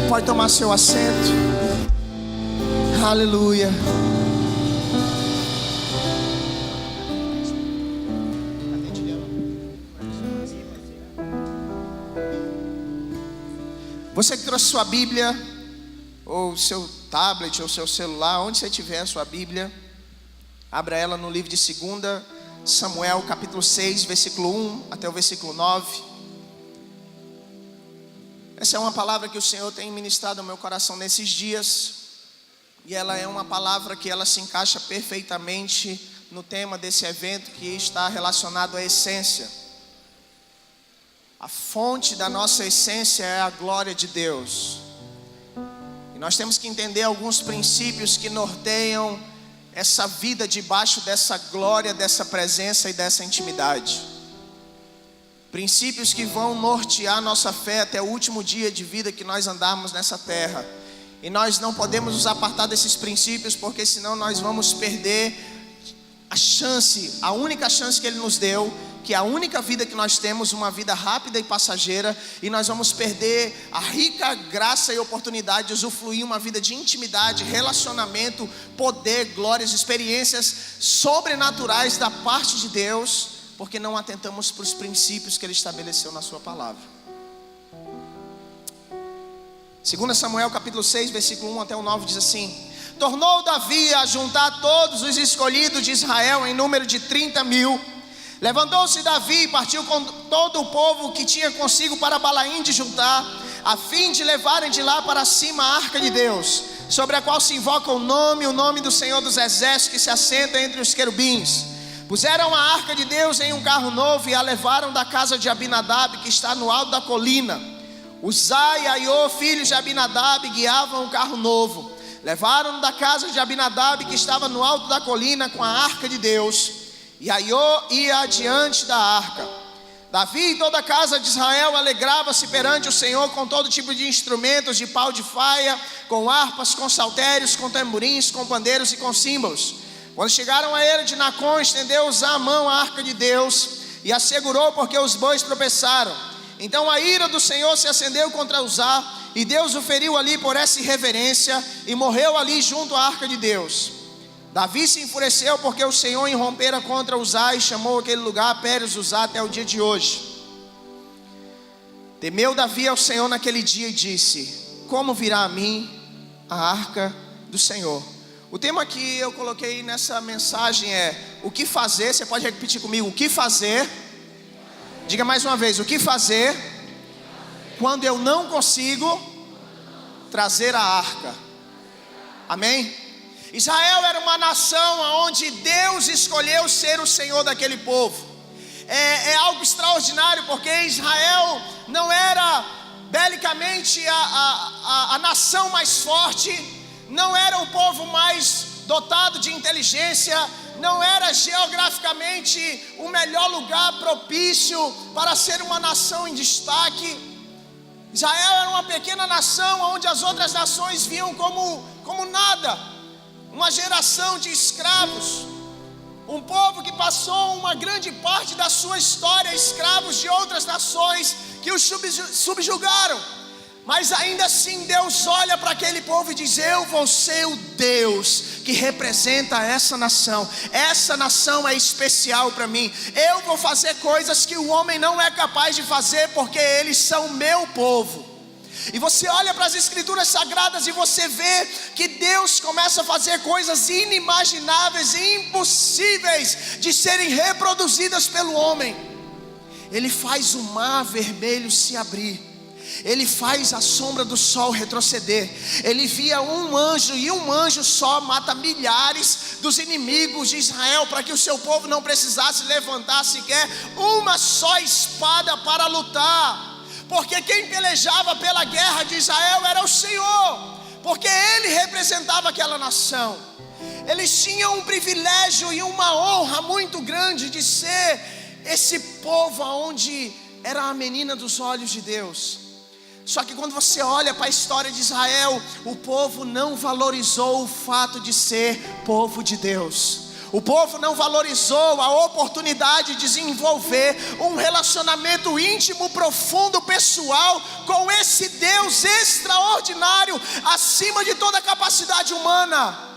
Pode tomar seu assento. Aleluia. Você que trouxe sua Bíblia, ou seu tablet, ou seu celular, onde você tiver a sua Bíblia, abra ela no livro de 2 Samuel, capítulo 6, versículo 1 até o versículo 9. Essa é uma palavra que o Senhor tem ministrado ao meu coração nesses dias, e ela é uma palavra que ela se encaixa perfeitamente no tema desse evento, que está relacionado à essência. A fonte da nossa essência é a glória de Deus. E nós temos que entender alguns princípios que norteiam essa vida debaixo dessa glória, dessa presença e dessa intimidade. Princípios que vão nortear nossa fé até o último dia de vida que nós andarmos nessa terra. E nós não podemos nos apartar desses princípios, porque senão nós vamos perder a chance, a única chance que Ele nos deu, que é a única vida que nós temos, uma vida rápida e passageira, e nós vamos perder a rica graça e oportunidade de usufruir uma vida de intimidade, relacionamento, poder, glórias, experiências sobrenaturais da parte de Deus, porque não atentamos para os princípios que Ele estabeleceu na sua palavra. 2 Samuel capítulo 6, versículo 1 até o 9 diz assim: Tornou Davi a juntar todos os escolhidos de Israel em número de 30.000. Levantou-se Davi e partiu com todo o povo que tinha consigo para Balaim de Judá, a fim de levarem de lá para cima a arca de Deus, sobre a qual se invoca o nome do Senhor dos Exércitos, que se assenta entre os querubins. Puseram a arca de Deus em um carro novo e a levaram da casa de Abinadab, que está no alto da colina. Uzai e Aiô, filhos de Abinadab, guiavam o carro novo. Levaram da casa de Abinadab, que estava no alto da colina, com a arca de Deus, e Aiô ia adiante da arca. Davi e toda a casa de Israel alegrava-se perante o Senhor com todo tipo de instrumentos de pau de faia, com harpas, com saltérios, com tamborins, com pandeiros e com símbolos. Quando chegaram a ele de Nacon, estendeu Uzá a mão à arca de Deus e a segurou, porque os bois tropeçaram. Então a ira do Senhor se acendeu contra Uzá, e Deus o feriu ali por essa irreverência, e morreu ali junto à arca de Deus. Davi se enfureceu porque o Senhor irrompera contra Uzá, e chamou aquele lugar Pérez Uzá até o dia de hoje. Temeu Davi ao Senhor naquele dia e disse: como virá a mim a arca do Senhor? O tema que eu coloquei nessa mensagem é: o que fazer? Você pode repetir comigo: o que fazer? Diga mais uma vez: o que fazer quando eu não consigo trazer a arca? Amém? Israel era uma nação onde Deus escolheu ser o Senhor daquele povo. É algo extraordinário, porque Israel não era belicamente a nação mais forte, não era o povo mais dotado de inteligência, não era geograficamente o melhor lugar propício para ser uma nação em destaque. Israel era uma pequena nação onde as outras nações viam como nada. Uma geração de escravos, um povo que passou uma grande parte da sua história escravos de outras nações que os subjugaram. Mas ainda assim Deus olha para aquele povo e diz: eu vou ser o Deus que representa essa nação. Essa nação é especial para mim. Eu vou fazer coisas que o homem não é capaz de fazer, porque eles são meu povo. E você olha para as escrituras sagradas e você vê que Deus começa a fazer coisas inimagináveis e impossíveis de serem reproduzidas pelo homem. Ele faz o mar vermelho se abrir, Ele faz a sombra do sol retroceder. Ele via um anjo, e um anjo só mata milhares dos inimigos de Israel, para que o seu povo não precisasse levantar sequer uma só espada para lutar, porque quem pelejava pela guerra de Israel era o Senhor, porque Ele representava aquela nação. Eles tinham um privilégio e uma honra muito grande de ser esse povo onde era a menina dos olhos de Deus. Só que quando você olha para a história de Israel, o povo não valorizou o fato de ser povo de Deus. O povo não valorizou a oportunidade de desenvolver um relacionamento íntimo, profundo, pessoal com esse Deus extraordinário, acima de toda capacidade humana.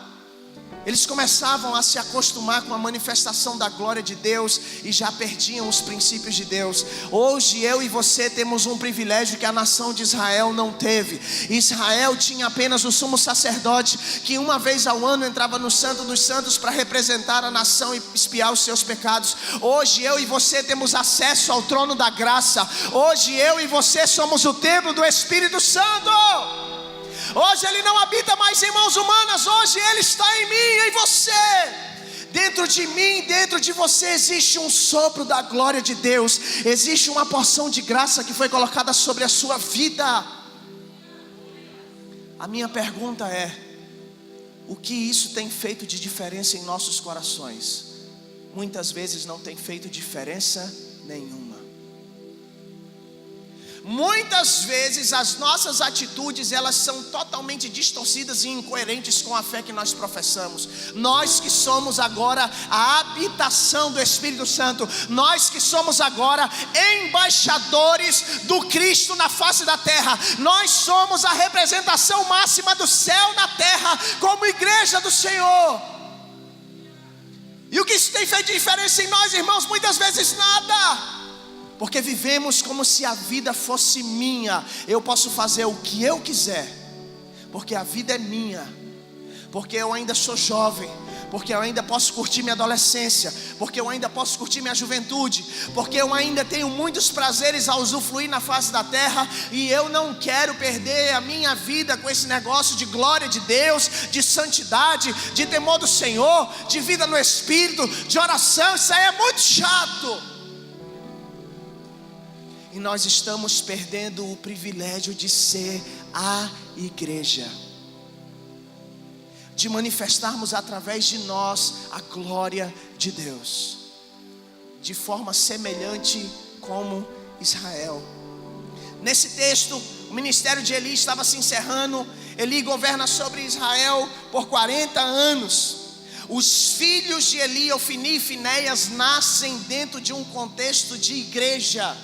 Eles começavam a se acostumar com a manifestação da glória de Deus e já perdiam os princípios de Deus. Hoje eu e você temos um privilégio que a nação de Israel não teve. Israel tinha apenas o sumo sacerdote, que uma vez ao ano entrava no Santo dos Santos para representar a nação e expiar os seus pecados. Hoje eu e você temos acesso ao trono da graça. Hoje eu e você somos o templo do Espírito Santo. Hoje Ele não habita mais em mãos humanas. Hoje Ele está em mim e em você. Dentro de mim, dentro de você existe um sopro da glória de Deus. Existe uma porção de graça que foi colocada sobre a sua vida. A minha pergunta é: o que isso tem feito de diferença em nossos corações? Muitas vezes não tem feito diferença nenhuma. Muitas vezes as nossas atitudes, elas são totalmente distorcidas e incoerentes com a fé que nós professamos. Nós que somos agora a habitação do Espírito Santo, nós que somos agora embaixadores do Cristo na face da terra, nós somos a representação máxima do céu na terra, como igreja do Senhor. E o que isso tem feito de diferença em nós, irmãos? Muitas vezes nada. Porque vivemos como se a vida fosse minha. Eu posso fazer o que eu quiser, porque a vida é minha. Porque eu ainda sou jovem, porque eu ainda posso curtir minha adolescência, porque eu ainda posso curtir minha juventude, porque eu ainda tenho muitos prazeres a usufruir na face da terra. E eu não quero perder a minha vida com esse negócio de glória de Deus, de santidade, de temor do Senhor, de vida no Espírito, de oração. Isso aí é muito chato. E nós estamos perdendo o privilégio de ser a igreja, de manifestarmos através de nós a glória de Deus, de forma semelhante como Israel. Nesse texto, o ministério de Eli estava se encerrando. Eli governa sobre Israel por 40 anos. Os filhos de Eli, Ofni e Finéias, nascem dentro de um contexto de igreja.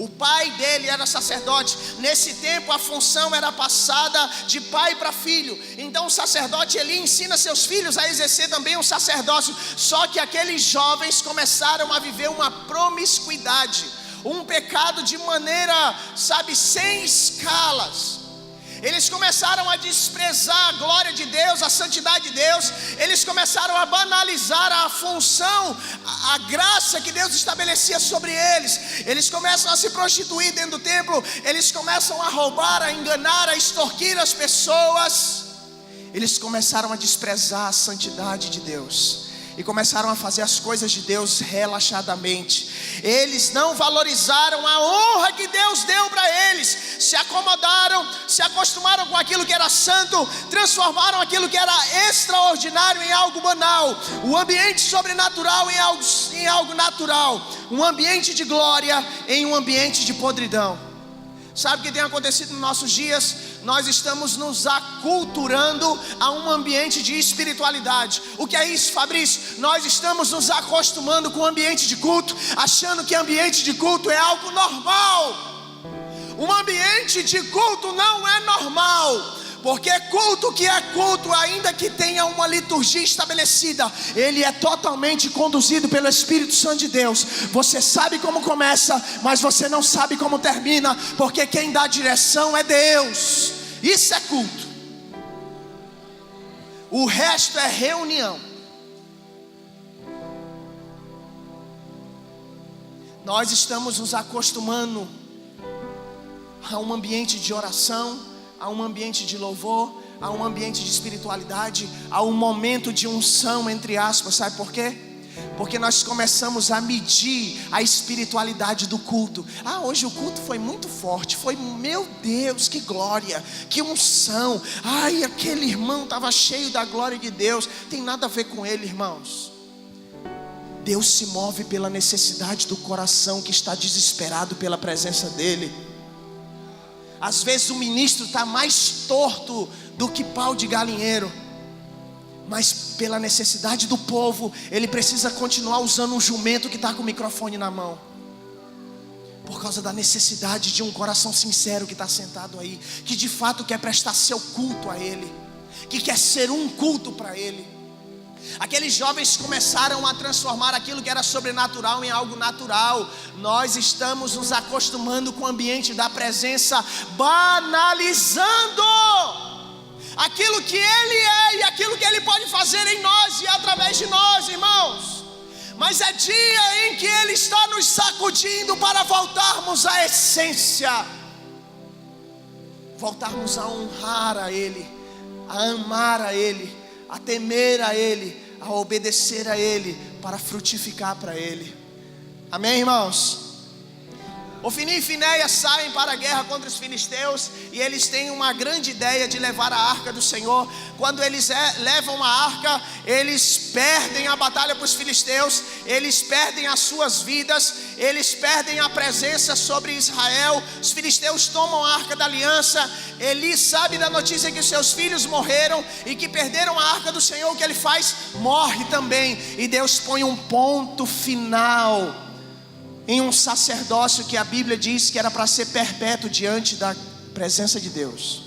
O pai dele era sacerdote. Nesse tempo a função era passada de pai para filho. Então o sacerdote Eli ensina seus filhos a exercer também o sacerdócio. Só que aqueles jovens começaram a viver uma promiscuidade, um pecado de maneira, sem escalas. Eles começaram a desprezar a glória de Deus, a santidade de Deus. Eles começaram a banalizar a função, a graça que Deus estabelecia sobre eles. Eles começam a se prostituir dentro do templo. Eles começam a roubar, a enganar, a extorquir as pessoas. Eles começaram a desprezar a santidade de Deus e começaram a fazer as coisas de Deus relaxadamente. Eles não valorizaram a honra que Deus deu para eles. Se acomodaram, se acostumaram com aquilo que era santo, transformaram aquilo que era extraordinário em algo banal, o ambiente sobrenatural em algo natural, um ambiente de glória em um ambiente de podridão. Sabe o que tem acontecido nos nossos dias? Nós estamos nos aculturando a um ambiente de espiritualidade. O que é isso, Fabrício? Nós estamos nos acostumando com o ambiente de culto, achando que ambiente de culto é algo normal. Um ambiente de culto não é normal, porque culto que é culto, ainda que tenha uma liturgia estabelecida, ele é totalmente conduzido pelo Espírito Santo de Deus. Você sabe como começa, mas você não sabe como termina, porque quem dá direção é Deus. Isso é culto. O resto é reunião. Nós estamos nos acostumando a um ambiente de oração, a um ambiente de louvor, a um ambiente de espiritualidade, a um momento de unção, entre aspas. Sabe por quê? Porque nós começamos a medir a espiritualidade do culto. Hoje o culto foi muito forte. Foi, meu Deus, que glória, que unção. Aquele irmão estava cheio da glória de Deus. Tem nada a ver com ele, irmãos. Deus se move pela necessidade do coração que está desesperado pela presença dele. Às vezes o ministro está mais torto do que pau de galinheiro, mas pela necessidade do povo, ele precisa continuar usando um jumento que está com o microfone na mão, por causa da necessidade de um coração sincero que está sentado aí, que de fato quer prestar seu culto a Ele, que quer ser um culto para Ele. Aqueles jovens começaram a transformar aquilo que era sobrenatural em algo natural. Nós estamos nos acostumando com o ambiente da presença, banalizando aquilo que Ele é e aquilo que Ele pode fazer em nós e através de nós, irmãos. Mas é dia em que Ele está nos sacudindo para voltarmos à essência, voltarmos a honrar a Ele, a amar a Ele, a temer a Ele, a obedecer a Ele, para frutificar para Ele. Amém, irmãos? Ofni e Finéias saem para a guerra contra os filisteus, e eles têm uma grande ideia de levar a arca do Senhor. Quando eles levam a arca, eles perdem a batalha para os filisteus, eles perdem as suas vidas, eles perdem a presença sobre Israel. Os filisteus tomam a arca da aliança. Eli sabe da notícia que os seus filhos morreram e que perderam a arca do Senhor. O que ele faz? Morre também. E Deus põe um ponto final em um sacerdócio que a Bíblia diz que era para ser perpétuo diante da presença de Deus.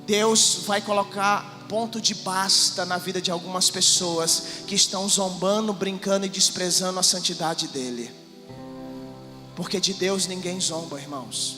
Deus vai colocar ponto de basta na vida de algumas pessoas que estão zombando, brincando e desprezando a santidade dEle. Porque de Deus ninguém zomba, irmãos.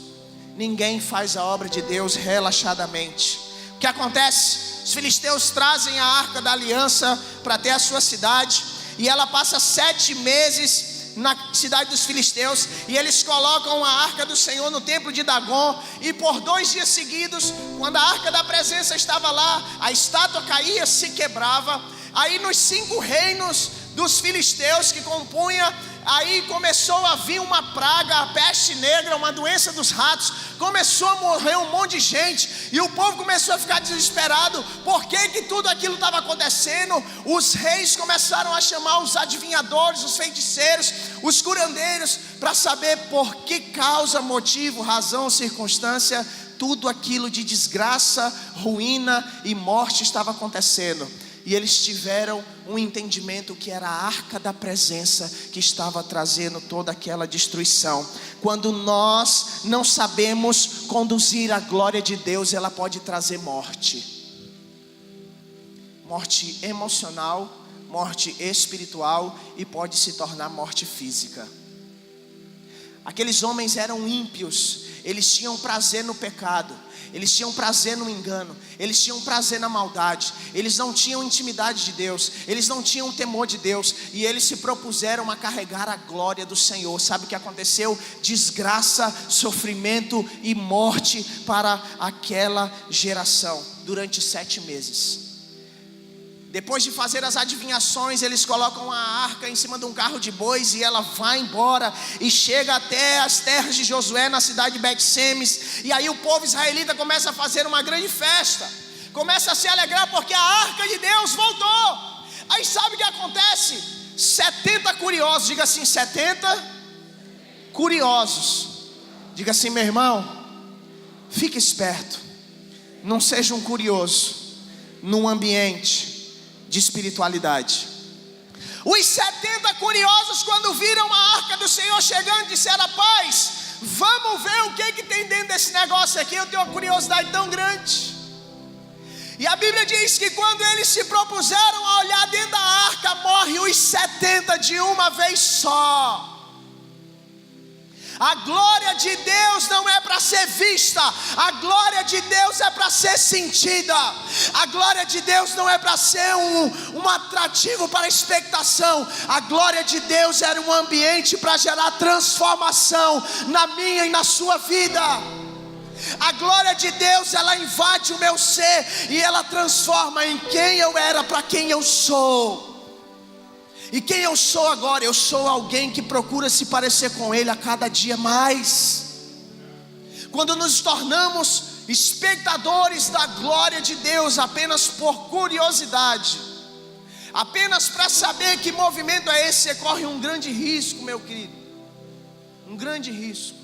Ninguém faz a obra de Deus relaxadamente. O que acontece? Os filisteus trazem a arca da aliança para ter a sua cidade, e ela passa 7 meses na cidade dos filisteus, e eles colocam a arca do Senhor no templo de Dagon. E por 2 dias seguidos, quando a arca da presença estava lá, a estátua caía, se quebrava. Aí nos 5 reinos dos filisteus que compunha, aí começou a vir uma praga, a peste negra, uma doença dos ratos. Começou a morrer um monte de gente, e o povo começou a ficar desesperado. Por que tudo aquilo estava acontecendo? Os reis começaram a chamar os adivinhadores, os feiticeiros, os curandeiros, para saber por que causa, motivo, razão, circunstância, tudo aquilo de desgraça, ruína e morte estava acontecendo. E eles tiveram um entendimento que era a arca da presença que estava trazendo toda aquela destruição. Quando nós não sabemos conduzir a glória de Deus, ela pode trazer morte. Morte emocional, morte espiritual, e pode se tornar morte física. Aqueles homens eram ímpios, eles tinham prazer no pecado, eles tinham prazer no engano, eles tinham prazer na maldade, eles não tinham intimidade de Deus, eles não tinham temor de Deus, e eles se propuseram a carregar a glória do Senhor. Sabe o que aconteceu? Desgraça, sofrimento e morte para aquela geração durante 7 meses. Depois de fazer as adivinhações, eles colocam a arca em cima de um carro de bois, e ela vai embora e chega até as terras de Josué, na cidade de Bet-Semes. E aí o povo israelita começa a fazer uma grande festa, começa a se alegrar porque a arca de Deus voltou. Aí sabe o que acontece? 70 curiosos, diga assim, 70 curiosos. Diga assim, meu irmão, fique esperto, não seja um curioso num ambiente de espiritualidade. Os 70 curiosos, quando viram a arca do Senhor chegando, disseram: rapaz, vamos ver o que tem dentro desse negócio aqui. Eu tenho uma curiosidade tão grande. E a Bíblia diz que quando eles se propuseram a olhar dentro da arca, morre os 70 de uma vez só. A glória de Deus não é para ser vista, a glória de Deus é para ser sentida. A glória de Deus não é para ser um atrativo para expectação. A glória de Deus era um ambiente para gerar transformação na minha e na sua vida. A glória de Deus, ela invade o meu ser e ela transforma em quem eu era para quem eu sou. E quem eu sou agora? Eu sou alguém que procura se parecer com Ele a cada dia mais. Quando nos tornamos espectadores da glória de Deus apenas por curiosidade, apenas para saber que movimento é esse, você corre um grande risco, meu querido. Um grande risco.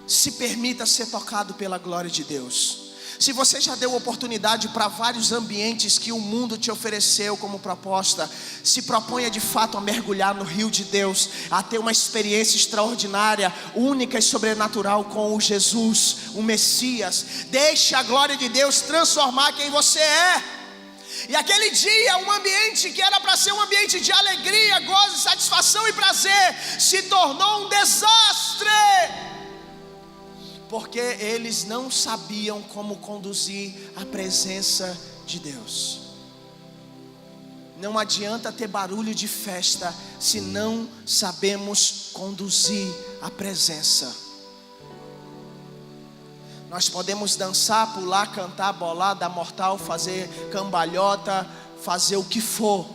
Se permita ser tocado pela glória de Deus. Se você já deu oportunidade para vários ambientes que o mundo te ofereceu como proposta, se proponha de fato a mergulhar no rio de Deus, a ter uma experiência extraordinária, única e sobrenatural com o Jesus, o Messias. Deixe a glória de Deus transformar quem você é. E aquele dia, um ambiente que era para ser um ambiente de alegria, gozo, satisfação e prazer, se tornou um desastre, porque eles não sabiam como conduzir a presença de Deus. Não adianta ter barulho de festa se não sabemos conduzir a presença. Nós podemos dançar, pular, cantar, bolar, dar mortal, fazer cambalhota, fazer o que for.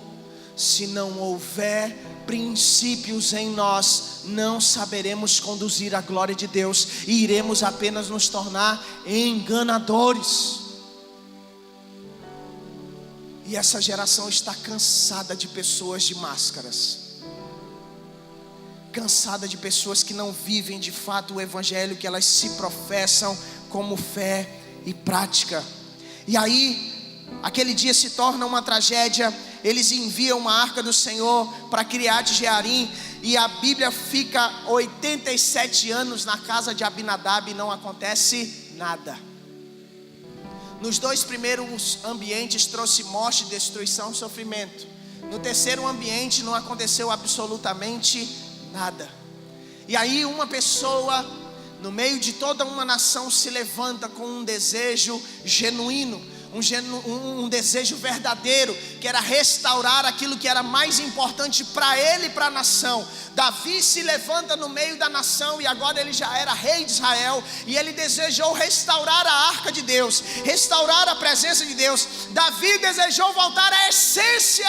Se não houver princípios em nós, não saberemos conduzir a glória de Deus e iremos apenas nos tornar enganadores. E essa geração está cansada de pessoas de máscaras, cansada de pessoas que não vivem de fato o evangelho que elas se professam como fé e prática. E aí, aquele dia se torna uma tragédia. Eles enviam uma arca do Senhor para Kiriat Jearim, e a Bíblia fica 87 anos na casa de Abinadab e não acontece nada. Nos 2 primeiros ambientes trouxe morte, destruição e sofrimento. No terceiro ambiente não aconteceu absolutamente nada. E aí uma pessoa, no meio de toda uma nação, se levanta com um desejo genuíno, um desejo verdadeiro, que era restaurar aquilo que era mais importante para ele e para a nação. Davi se levanta no meio da nação, e agora ele já era rei de Israel, e ele desejou restaurar a arca de Deus, restaurar a presença de Deus. Davi desejou voltar à essência.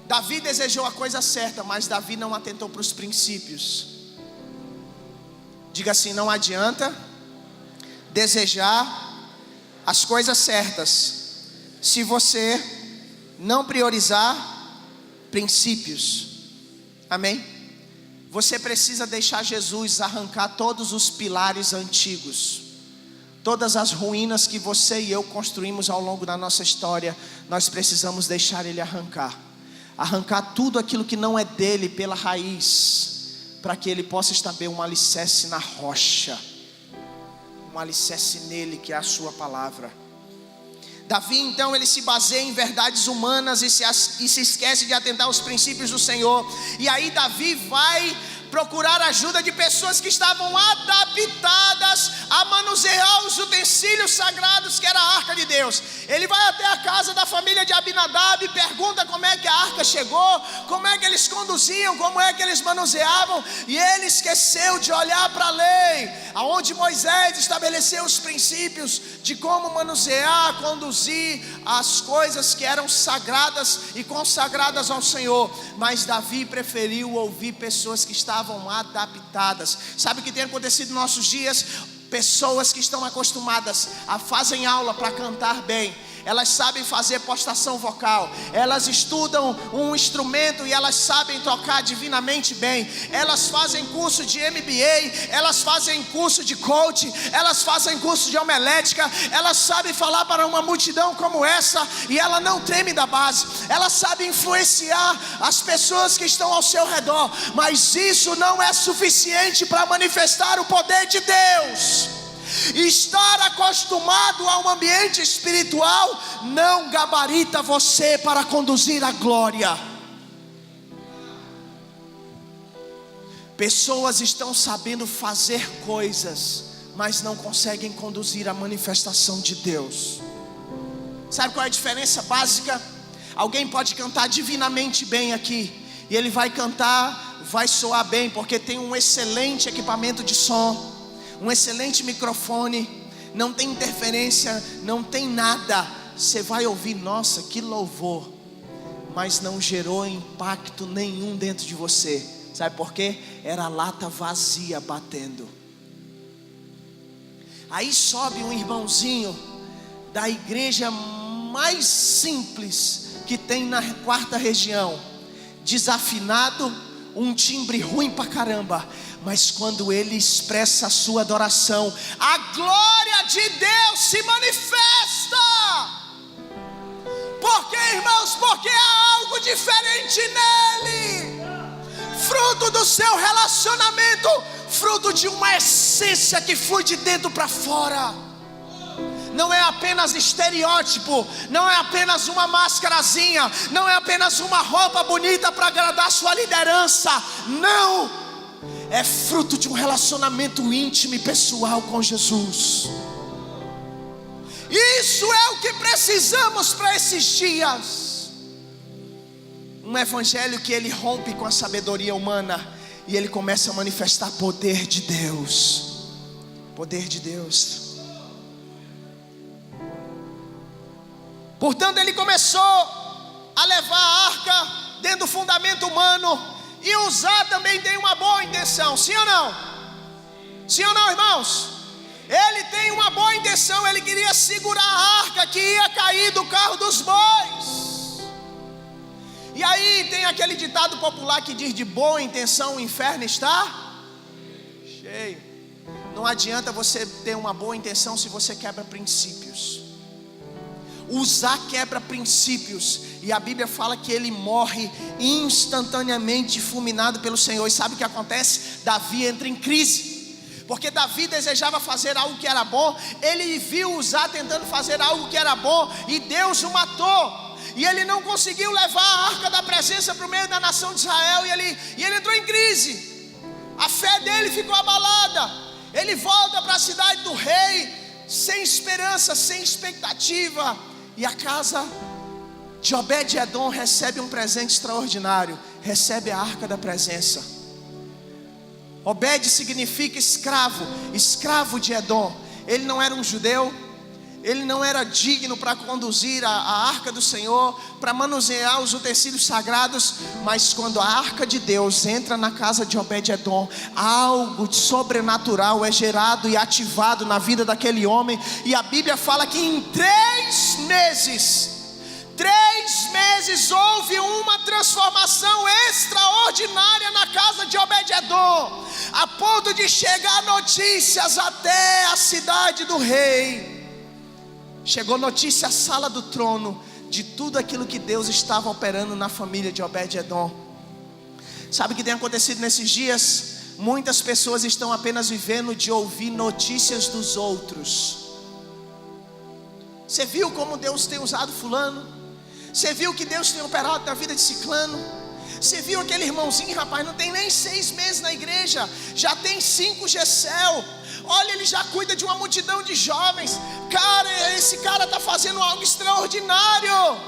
Davi desejou a coisa certa, mas Davi não atentou para os princípios. Diga assim: não adianta desejar as coisas certas se você não priorizar princípios. Amém? Você precisa deixar Jesus arrancar todos os pilares antigos, todas as ruínas que você e eu construímos ao longo da nossa história. Nós precisamos deixar Ele arrancar tudo aquilo que não é dele pela raiz, para que Ele possa estabelecer um alicerce na rocha, um alicerce nele, que é a sua palavra. Davi então, ele se baseia em verdades humanas e se esquece de atentar aos princípios do Senhor. E aí Davi vai procurar ajuda de pessoas que estavam adaptadas a manusear os utensílios sagrados que era a arca de Deus. Ele vai até a casa da família de Abinadab e pergunta como é que a arca chegou, como é que eles conduziam, como é que eles manuseavam. E ele esqueceu de olhar para a lei, aonde Moisés estabeleceu os princípios de como manusear, conduzir as coisas que eram sagradas e consagradas ao Senhor. Mas Davi preferiu ouvir pessoas que estavam adaptadas. Sabe o que tem acontecido nos nossos dias? Pessoas que estão acostumadas a fazem aula para cantar bem, elas sabem fazer postação vocal, elas estudam um instrumento e elas sabem tocar divinamente bem, elas fazem curso de MBA, elas fazem curso de coaching, elas fazem curso de homilética, elas sabem falar para uma multidão como essa e ela não treme da base, elas sabem influenciar as pessoas que estão ao seu redor, mas isso não é suficiente para manifestar o poder de Deus. Estar acostumado a um ambiente espiritual não gabarita você para conduzir a glória. Pessoas estão sabendo fazer coisas, mas não conseguem conduzir a manifestação de Deus. Sabe qual é a diferença básica? Alguém pode cantar divinamente bem aqui, e ele vai cantar, vai soar bem, porque tem um excelente equipamento de som, um excelente microfone, não tem interferência, não tem nada. Você vai ouvir, nossa, que louvor, mas não gerou impacto nenhum dentro de você. Sabe por quê? Era a lata vazia batendo. Aí sobe um irmãozinho da igreja mais simples que tem na 4ª região, desafinado, um timbre ruim pra caramba, mas quando ele expressa a sua adoração, a glória de Deus se manifesta. Por quê, irmãos? Porque há algo diferente nele, fruto do seu relacionamento, fruto de uma essência que flui de dentro para fora. Não é apenas estereótipo, não é apenas uma máscarazinha, não é apenas uma roupa bonita para agradar sua liderança. Não, é fruto de um relacionamento íntimo e pessoal com Jesus. Isso é o que precisamos para esses dias. Um evangelho que ele rompe com a sabedoria humana e ele começa a manifestar poder de Deus. Poder de Deus. Portanto, ele começou a levar a arca dentro do fundamento humano e usar também tem uma boa intenção, sim ou não? Sim ou não, irmãos? Ele tem uma boa intenção, ele queria segurar a arca que ia cair do carro dos bois. E aí tem aquele ditado popular que diz: de boa intenção o inferno está cheio. Não adianta você ter uma boa intenção se você quebra princípios. Uzá quebra princípios, e a Bíblia fala que ele morre instantaneamente fulminado pelo Senhor. E sabe o que acontece? Davi entra em crise, porque Davi desejava fazer algo que era bom. Ele viu Uzá tentando fazer algo que era bom, e Deus o matou. E ele não conseguiu levar a arca da presença para o meio da nação de Israel, e ele entrou em crise. A fé dele ficou abalada. Ele volta para a cidade do rei, sem esperança, sem expectativa. E a casa de Obed-Edom recebe um presente extraordinário. Recebe a arca da presença. Obed significa escravo, escravo de Edom. Ele não era um judeu, ele não era digno para conduzir a arca do Senhor, para manusear os utensílios sagrados. Mas quando a arca de Deus entra na casa de Obed-Edom, algo sobrenatural é gerado e ativado na vida daquele homem. E a Bíblia fala que em 3 meses houve uma transformação extraordinária na casa de Obed-Edom, a ponto de chegar notícias até a cidade do rei. Chegou notícia à sala do trono de tudo aquilo que Deus estava operando na família de Obed-Edom. Sabe o que tem acontecido nesses dias? Muitas pessoas estão apenas vivendo de ouvir notícias dos outros. Você viu como Deus tem usado fulano? Você viu que Deus tem operado na vida de ciclano? Você viu aquele irmãozinho, rapaz, não tem nem 6 meses na igreja, já tem 5 GCL. Olha, ele já cuida de uma multidão de jovens. Cara, esse cara está fazendo algo extraordinário.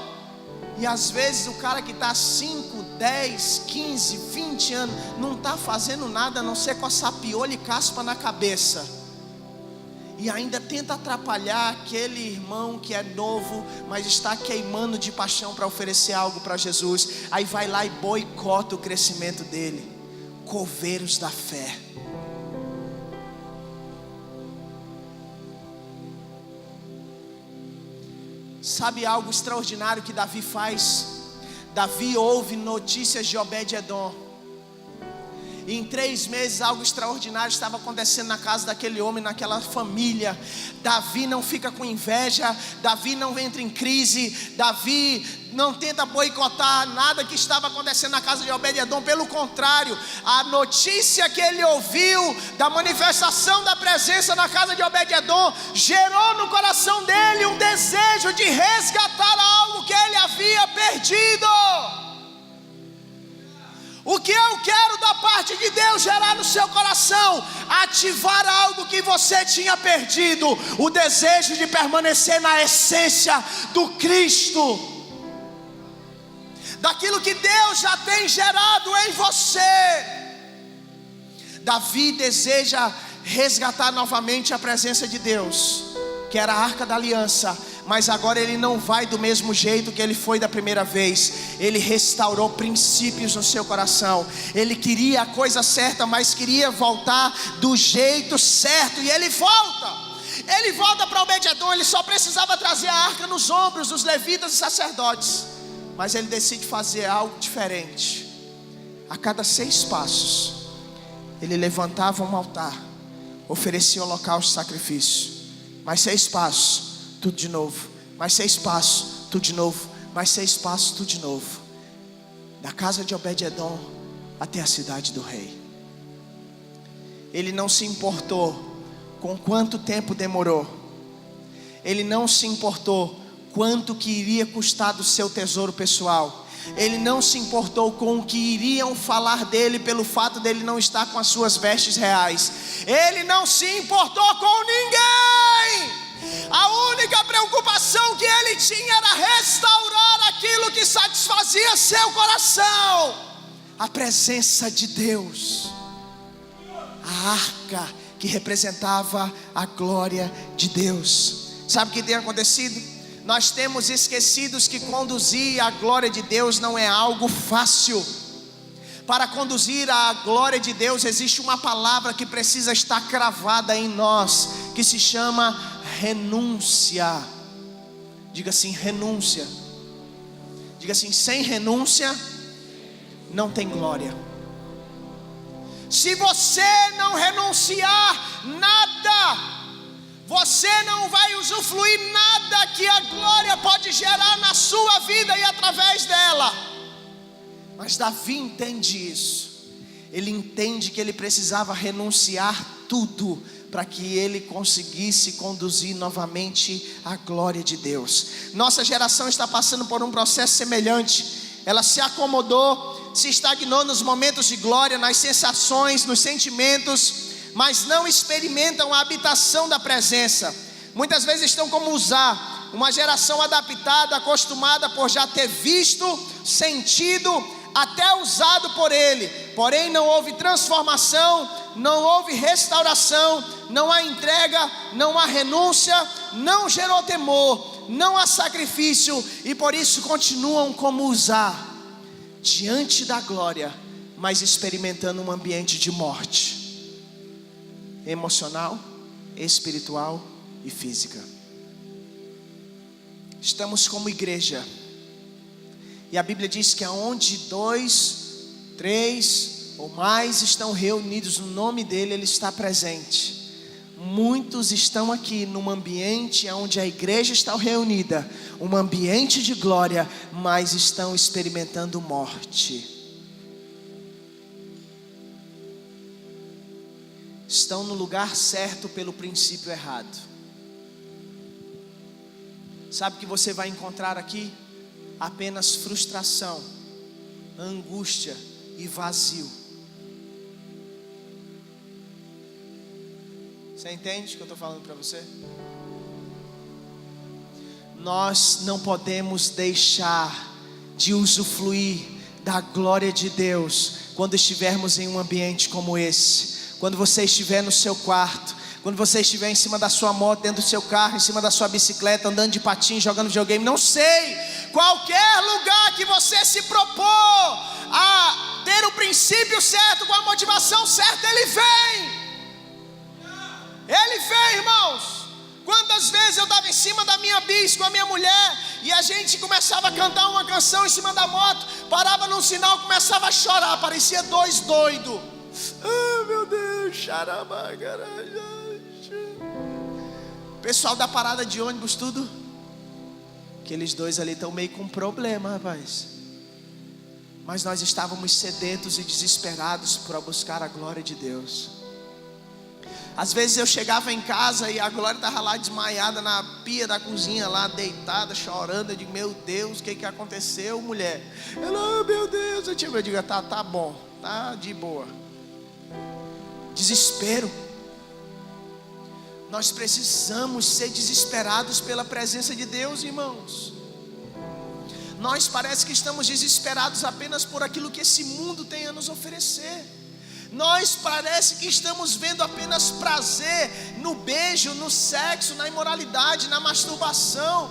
E às vezes o cara que está 5, 10, 15, 20 anos não está fazendo nada a não ser coçar piolho e caspa na cabeça. E ainda tenta atrapalhar aquele irmão que é novo, mas está queimando de paixão para oferecer algo para Jesus. Aí vai lá e boicota o crescimento dele. Coveiros da fé. Sabe algo extraordinário que Davi faz? Davi ouve notícias de Obed-Edom. E em 3 meses algo extraordinário estava acontecendo na casa daquele homem, naquela família. Davi não fica com inveja, Davi não entra em crise, Davi não tenta boicotar nada que estava acontecendo na casa de Obed-Edom. Pelo contrário, a notícia que ele ouviu da manifestação da presença na casa de Obed-Edom gerou no coração dele um desejo de resgatar algo que ele havia perdido. O que eu quero da parte de Deus gerar no seu coração? Ativar algo que você tinha perdido. O desejo de permanecer na essência do Cristo, daquilo que Deus já tem gerado em você. Davi deseja resgatar novamente a presença de Deus, que era a arca da aliança. Mas agora ele não vai do mesmo jeito que ele foi da primeira vez. Ele restaurou princípios no seu coração. Ele queria a coisa certa, mas queria voltar do jeito certo. E ele volta para Obed-Edom. Ele só precisava trazer a arca nos ombros dos levitas e sacerdotes. Mas ele decide fazer algo diferente. a cada 6 passos, ele levantava um altar, oferecia holocausto e sacrifício. Mais 6 passos, tudo de novo. Mais 6 passos, tudo de novo. Mais 6 passos, tudo de novo. Da casa de Obed-edom até a cidade do rei. Ele não se importou com quanto tempo demorou. Ele não se importou quanto que iria custar do seu tesouro pessoal. Ele não se importou com o que iriam falar dele pelo fato dele não estar com as suas vestes reais. Ele não se importou com ninguém. A única preocupação que ele tinha era restaurar aquilo que satisfazia seu coração: a presença de Deus, a arca que representava a glória de Deus. Sabe o que tem acontecido? Nós temos esquecido que conduzir a glória de Deus não é algo fácil. Para conduzir a glória de Deus existe uma palavra que precisa estar cravada em nós, que se chama renúncia. Diga assim, renúncia. Diga assim, sem renúncia não tem glória. Se você não renunciar nada, você não vai usufruir nada que a glória pode gerar na sua vida e através dela. Mas Davi entende isso. Ele entende que ele precisava renunciar tudo para que ele conseguisse conduzir novamente a glória de Deus. Nossa geração está passando por um processo semelhante. Ela se acomodou, se estagnou nos momentos de glória, nas sensações, nos sentimentos, mas não experimentam a habitação da presença. Muitas vezes estão como Uzá, uma geração adaptada, acostumada por já ter visto, sentido, até usado por ele. Porém não houve transformação, não houve restauração, não há entrega, não há renúncia, não gerou temor, não há sacrifício, e por isso continuam como Uzá, diante da glória, mas experimentando um ambiente de morte emocional, espiritual e física. Estamos como igreja, e a Bíblia diz que aonde 2, 3 ou mais estão reunidos no nome dele, ele está presente. Muitos estão aqui num ambiente onde a igreja está reunida, um ambiente de glória, mas estão experimentando morte. Estão no lugar certo pelo princípio errado. Sabe o que você vai encontrar aqui? Apenas frustração, angústia e vazio. Você entende o que eu estou falando para você? Nós não podemos deixar de usufruir da glória de Deus quando estivermos em um ambiente como esse. Quando você estiver no seu quarto, quando você estiver em cima da sua moto, dentro do seu carro, em cima da sua bicicleta, andando de patins, jogando videogame, não sei, qualquer lugar que você se propor a ter o princípio certo, com a motivação certa, ele vem. Ele vem, irmãos. Quantas vezes eu estava em cima da minha bis com a minha mulher, e a gente começava a cantar uma canção em cima da moto, parava num sinal, começava a chorar, parecia 2 doidos. Oh meu Deus, xarabá, caralho. Pessoal da parada de ônibus, tudo. Aqueles 2 ali estão meio com problema, rapaz. Mas nós estávamos sedentos e desesperados para buscar a glória de Deus. Às vezes eu chegava em casa e a Glória estava lá desmaiada na pia da cozinha, lá deitada, chorando. Eu digo, meu Deus, o que aconteceu, mulher? Ela, oh, meu Deus. Eu digo, tá bom, tá de boa. Desespero. Nós precisamos ser desesperados pela presença de Deus, irmãos. Nós parece que estamos desesperados apenas por aquilo que esse mundo tem a nos oferecer. Nós parece que estamos vendo apenas prazer no beijo, no sexo, na imoralidade, na masturbação.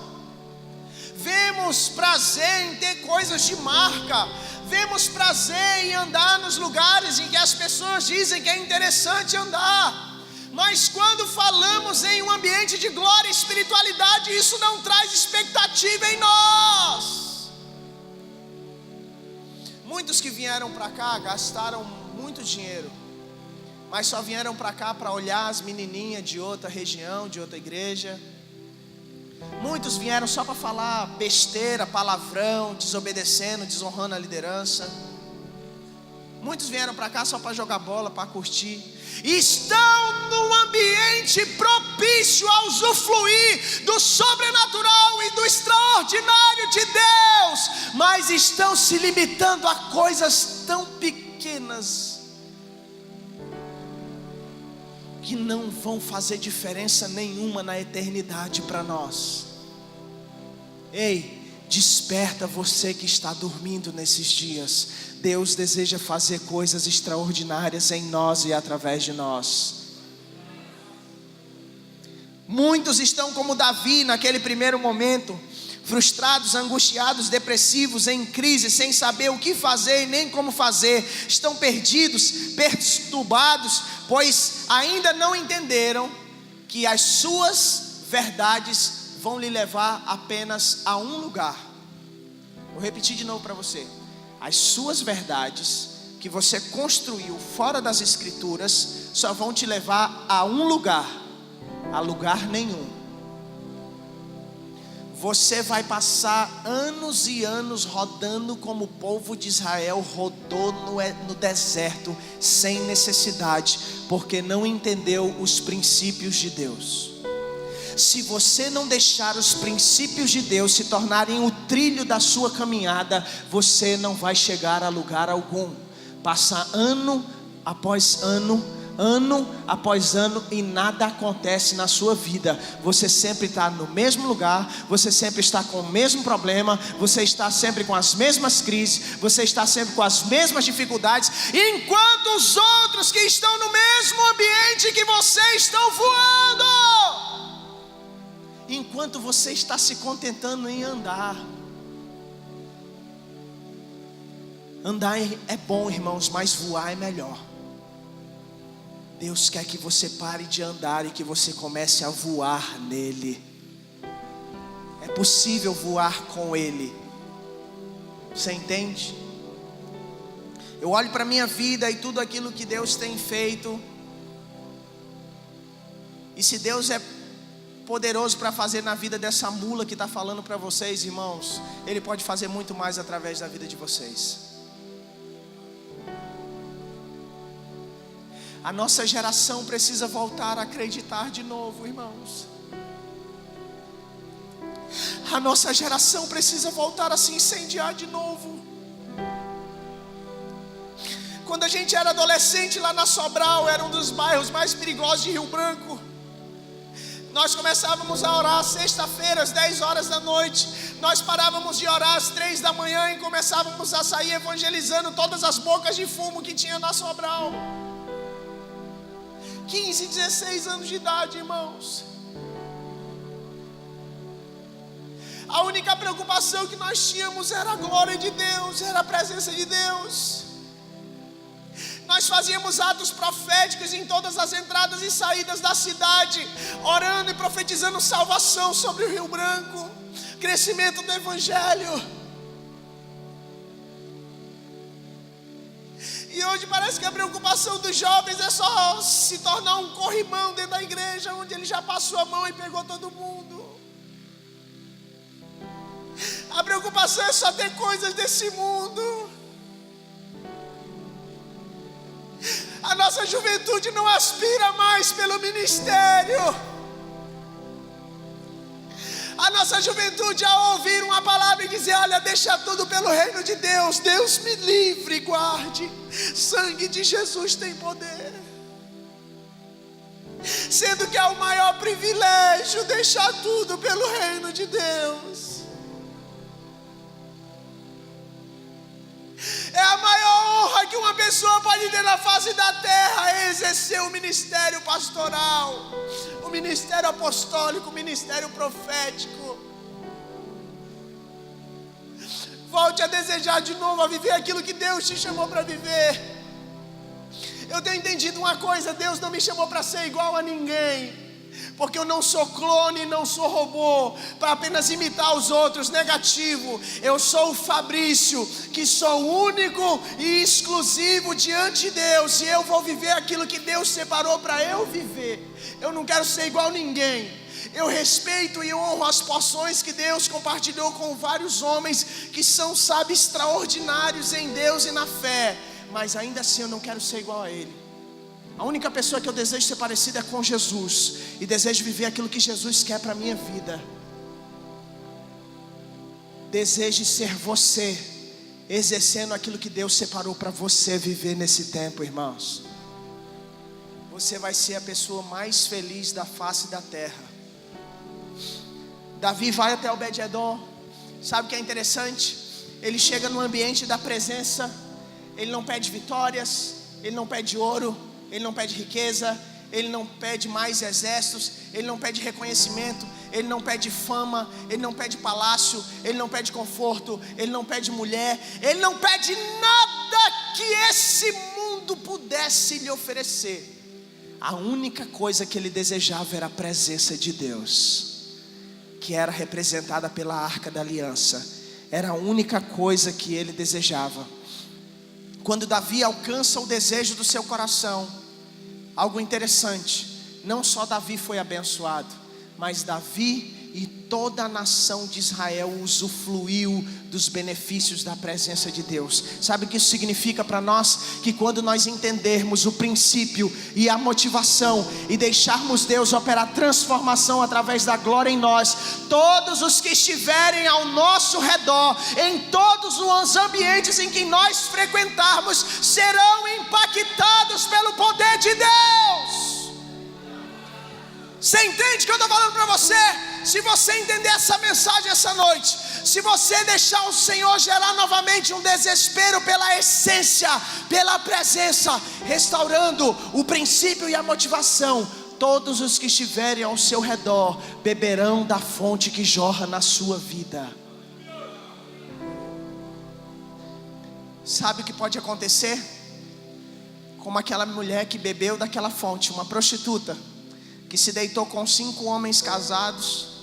Vemos prazer em ter coisas de marca. Vemos prazer em andar nos lugares em que as pessoas dizem que é interessante andar. Mas quando falamos em um ambiente de glória e espiritualidade, isso não traz expectativa em nós. Muitos que vieram para cá gastaram muito dinheiro, mas só vieram para cá para olhar as menininhas de outra região, de outra igreja. Muitos vieram só para falar besteira, palavrão, desobedecendo, desonrando a liderança. Muitos vieram para cá só para jogar bola, para curtir. E estão num ambiente propício a usufruir do sobrenatural e do extraordinário de Deus, mas estão se limitando a coisas tão pequenas que não vão fazer diferença nenhuma na eternidade para nós. Ei, desperta você que está dormindo nesses dias. Deus deseja fazer coisas extraordinárias em nós e através de nós. Muitos estão como Davi naquele primeiro momento, frustrados, angustiados, depressivos, em crise, sem saber o que fazer e nem como fazer. Estão perdidos, perturbados, pois ainda não entenderam que as suas verdades vão lhe levar apenas a um lugar. Vou repetir de novo para você. As suas verdades que você construiu fora das escrituras só vão te levar a um lugar, a lugar nenhum. Você vai passar anos e anos rodando como o povo de Israel rodou no deserto, sem necessidade, porque não entendeu os princípios de Deus. Se você não deixar os princípios de Deus se tornarem o trilho da sua caminhada, você não vai chegar a lugar algum. Passa ano após ano, ano após ano, e nada acontece na sua vida. Você sempre está no mesmo lugar, você sempre está com o mesmo problema, você está sempre com as mesmas crises, você está sempre com as mesmas dificuldades, enquanto os outros que estão no mesmo ambiente que você estão voando. Enquanto você está se contentando em andar. Andar é bom, irmãos, mas voar é melhor. Deus quer que você pare de andar e que você comece a voar nele. É possível voar com ele. Você entende? Eu olho para a minha vida e tudo aquilo que Deus tem feito. E se Deus é poderoso para fazer na vida dessa mula que está falando para vocês, irmãos, Ele pode fazer muito mais através da vida de vocês. A nossa geração precisa voltar a acreditar de novo, irmãos. A nossa geração precisa voltar a se incendiar de novo. Quando a gente era adolescente lá na Sobral, era um dos bairros mais perigosos de Rio Branco. Nós começávamos a orar sexta-feira às 10 horas da noite. Nós parávamos de orar às 3 da manhã e começávamos a sair evangelizando todas as bocas de fumo que tinha na Sobral. 15, 16 anos de idade, irmãos. A única preocupação que nós tínhamos era a glória de Deus, era a presença de Deus. Nós fazíamos atos proféticos em todas as entradas e saídas da cidade, orando e profetizando salvação sobre o Rio Branco, crescimento do Evangelho. E hoje parece que a preocupação dos jovens é só se tornar um corrimão dentro da igreja, onde ele já passou a mão e pegou todo mundo. A preocupação é só ter coisas desse mundo. A nossa juventude não aspira mais pelo ministério. A nossa juventude, ao ouvir uma palavra e dizer: olha, deixa tudo pelo reino de Deus, Deus me livre e guarde, sangue de Jesus tem poder. Sendo que é o maior privilégio deixar tudo pelo reino de Deus. É a maior honra que uma pessoa pode ter na face da terra, é exercer o ministério pastoral, o ministério apostólico, o ministério profético. Volte a desejar de novo, a viver aquilo que Deus te chamou para viver. Eu tenho entendido uma coisa: Deus não me chamou para ser igual a ninguém, Porque eu não sou clone, não sou robô para apenas imitar os outros, negativo. Eu sou o Fabrício, que sou único e exclusivo diante de Deus, e eu vou viver aquilo que Deus separou para eu viver. Eu não quero ser igual a ninguém. Eu respeito e honro as porções que Deus compartilhou com vários homens que são, sabe, extraordinários em Deus e na fé, mas ainda assim eu não quero ser igual a Ele. A única pessoa que eu desejo ser parecida é com Jesus, e desejo viver aquilo que Jesus quer para a minha vida. Deseje ser você, exercendo aquilo que Deus separou para você viver nesse tempo, irmãos. Você vai ser a pessoa mais feliz da face da terra. Davi vai até Obed-edom. Sabe o que é interessante? Ele chega no ambiente da presença. Ele não pede vitórias, ele não pede ouro, ele não pede riqueza, ele não pede mais exércitos, ele não pede reconhecimento, ele não pede fama, ele não pede palácio, ele não pede conforto, ele não pede mulher, ele não pede nada que esse mundo pudesse lhe oferecer. A única coisa que ele desejava era a presença de Deus, que era representada pela Arca da Aliança. Era a única coisa que ele desejava. Quando Davi alcança o desejo do seu coração, algo interessante, não só Davi foi abençoado, mas Davi e toda a nação de Israel usufruiu dos benefícios da presença de Deus. Sabe o que isso significa para nós? Que quando nós entendermos o princípio e a motivação e deixarmos Deus operar transformação através da glória em nós, todos os que estiverem ao nosso redor, em todos os ambientes em que nós frequentarmos, serão impactados pelo poder de Deus. Você entende o que eu estou falando para você? Se você entender essa mensagem essa noite, se você deixar o Senhor gerar novamente um desespero pela essência, pela presença, restaurando o princípio e a motivação, todos os que estiverem ao seu redor beberão da fonte que jorra na sua vida. Sabe o que pode acontecer? Como aquela mulher que bebeu daquela fonte, uma prostituta, que se deitou com 5 homens casados,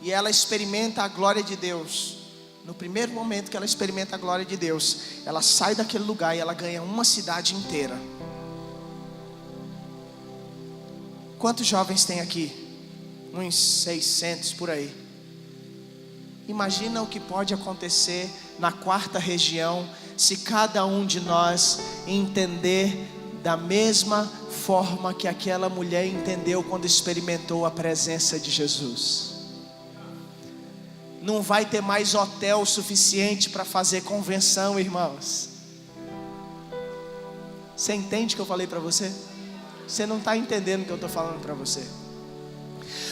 e ela experimenta a glória de Deus. No primeiro momento que ela experimenta a glória de Deus, ela sai daquele lugar e ela ganha uma cidade inteira. Quantos jovens tem aqui? Uns 600 por aí. Imagina o que pode acontecer na 4ª região, se cada um de nós entender da mesma forma que aquela mulher entendeu quando experimentou a presença de Jesus. Não vai ter mais hotel suficiente para fazer convenção, irmãos. Você entende o que eu falei para você? Você não está entendendo o que eu estou falando para você.